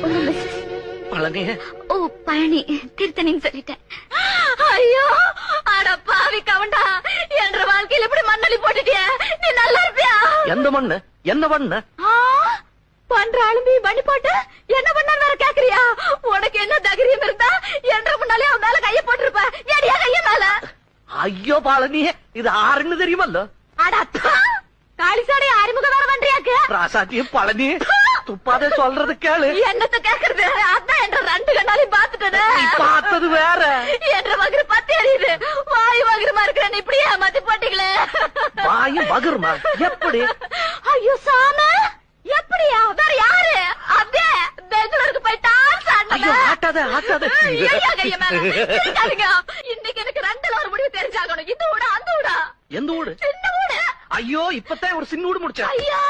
பழனி. ஓ பழனி, திருத்தணின்னு சொல்லிட்டேன். ஐயோ அட பாவி கவண்டா, என்ற வாழ்க்கையில இப்படி மண்ணலி போட்டுட்டிய, நீ நல்லா இருப்பியா? எந்த மண்ணு? என்ன பண்ண? பண்ற அழும்பி பண்ணி போட்டு என்ன பண்ண வேற கேக்குறியா? உனக்கு என்ன தைரியம் இருந்தா என்ற முன்னாலே அவன் மேல கைய போட்டிருப்ப. ஏடியா கைய மேல? ஐயோ பழனி, இது ஆறுன்னு தெரியுமல்ல? அடத்தா காளிசாடை அறிமுக வேற பண்றியாக்கு? ராசாத்தியும் பழனி துப்பாதே சொல்றது கேளு. என்னத்த கேக்குறது? அதான் என்ற ரெண்டு கண்ணாலையும் பாத்துட்டேன். பார்த்தது வேற. என்ற வகுறு பத்தி எறியுது. வாய் வகுருமா இருக்கிறேன் இப்படியே மத்தி போட்டீங்களே. வாயும் வகுருமா? எப்படி? ஐயோ சாம, எப்படியா? வேற யாரு? அதே பெங்களூருக்கு போயிட்டா. ஐயோ ஆட்டாத ஆட்டாத. கைய மேல இன்னைக்கு எனக்கு ரெண்டுல ஒரு முடிவு தெரிஞ்சாகணும். இந்த ஊடா அந்த ஊடா? எந்த ஊடு? சின்ன ஊடு. ஐயோ இப்பதான் ஒரு சின்ன ஊடு முடிச்சேன். ஐயா